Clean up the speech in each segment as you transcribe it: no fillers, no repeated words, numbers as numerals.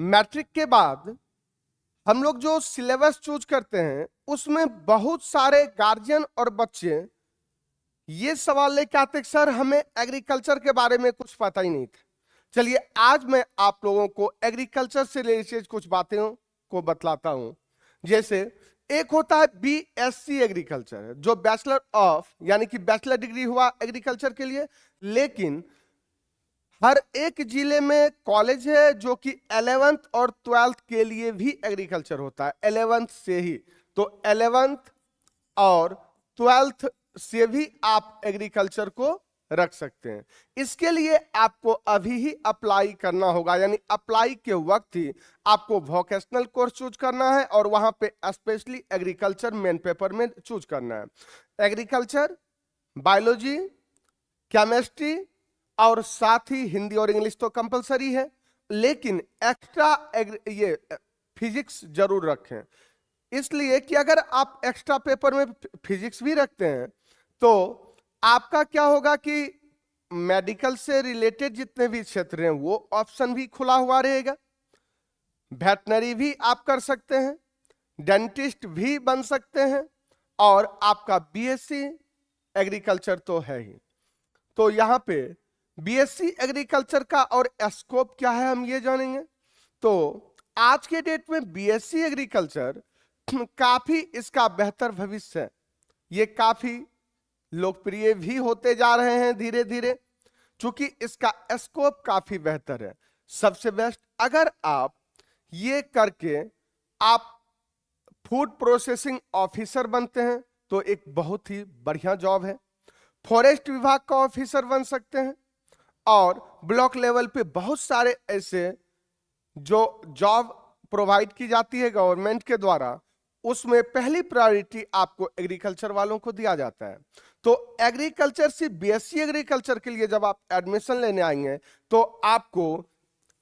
Matric के बाद हम लोग जो सिलेबस चूज करते हैं उसमें बहुत सारे गार्जियन और बच्चे ये सवाल लेके आते हैं, सर हमें एग्रीकल्चर के बारे में कुछ पता ही नहीं था। चलिए आज मैं आप लोगों को एग्रीकल्चर से रिलेटेड कुछ बातें को बतलाता हूं। जैसे एक होता है बीएससी एग्रीकल्चर, जो बैचलर ऑफ यानी कि बैचलर डिग्री हुआ एग्रीकल्चर के लिए, लेकिन हर एक जिले में कॉलेज है जो कि 11th और 12th के लिए भी एग्रीकल्चर होता है, 11th से ही। तो 11th और 12th से भी आप एग्रीकल्चर को रख सकते हैं। इसके लिए आपको अभी ही अप्लाई करना होगा, यानी अप्लाई के वक्त ही आपको वोकेशनल कोर्स चूज करना है और वहां पे स्पेशली एग्रीकल्चर मेन पेपर में चूज करना है। एग्रीकल्चर, बायोलॉजी, केमिस्ट्री और साथ ही हिंदी और इंग्लिश तो कंपलसरी है, लेकिन एक्स्ट्रा ये फिजिक्स जरूर रखें। इसलिए कि अगर आप एक्स्ट्रा पेपर में फिजिक्स भी रखते हैं तो आपका क्या होगा कि मेडिकल से रिलेटेड जितने भी क्षेत्र हैं वो ऑप्शन भी खुला हुआ रहेगा। वेटनरी भी आप कर सकते हैं, डेंटिस्ट भी बन सकते हैं, और आपका बीएससी एग्रीकल्चर तो है ही। तो यहां पे बीएससी एग्रीकल्चर का और स्कोप क्या है हम ये जानेंगे। तो आज के डेट में बीएससी एग्रीकल्चर काफी इसका बेहतर भविष्य है, ये काफी लोकप्रिय भी होते जा रहे हैं धीरे धीरे, क्योंकि इसका स्कोप काफी बेहतर है। सबसे बेस्ट, अगर आप ये करके आप फूड प्रोसेसिंग ऑफिसर बनते हैं तो एक बहुत ही बढ़िया जॉब है। फॉरेस्ट विभाग का ऑफिसर बन सकते हैं, और ब्लॉक लेवल पे बहुत सारे ऐसे जो जॉब प्रोवाइड की जाती है गवर्नमेंट के द्वारा, उसमें पहली प्रायोरिटी आपको एग्रीकल्चर वालों को दिया जाता है। तो एग्रीकल्चर से बीएससी एग्रीकल्चर के लिए जब आप एडमिशन लेने आएंगे तो आपको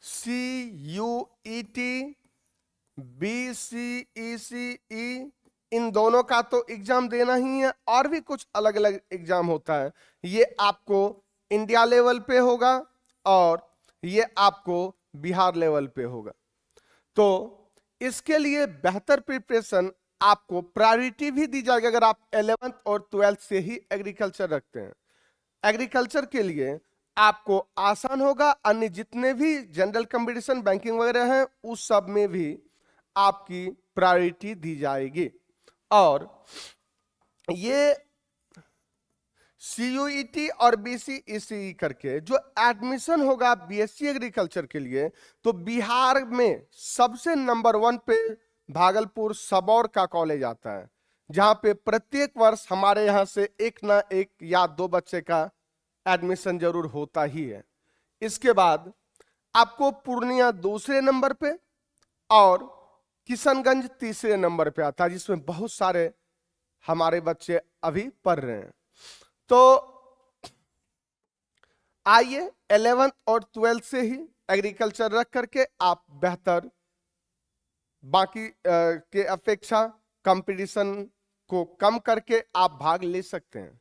CUET, BCECE इन दोनों का तो एग्जाम देना ही है, और भी कुछ अलग अलग एग्जाम होता है। ये आपको इंडिया लेवल पे होगा और ये आपको बिहार लेवल पे होगा। तो इसके लिए बेहतर प्रिपरेशन आपको प्रायोरिटी भी दी जाएगी अगर आप 11th और 12th से ही एग्रीकल्चर रखते हैं। एग्रीकल्चर के लिए आपको आसान होगा, अन्य जितने भी जनरल कंपटीशन बैंकिंग वगैरह हैं उस सब में भी आपकी प्रायोरिटी दी जाएगी। और ये CUET और BCECE करके जो एडमिशन होगा बीएससी एग्रीकल्चर के लिए, तो बिहार में सबसे नंबर 1 पे भागलपुर सबौर का कॉलेज आता है, जहां पे प्रत्येक वर्ष हमारे यहां से एक ना एक या 2 बच्चे का एडमिशन जरूर होता ही है। इसके बाद आपको पूर्णिया दूसरे नंबर पे और किशनगंज तीसरे नंबर पे आता है, जिसमें बहुत सारे हमारे बच्चे अभी पढ़ रहे हैं। तो आइए 11th और 12th से ही एग्रीकल्चर रख करके आप बेहतर बाकी के अपेक्षा कंपटीशन को कम करके आप भाग ले सकते हैं।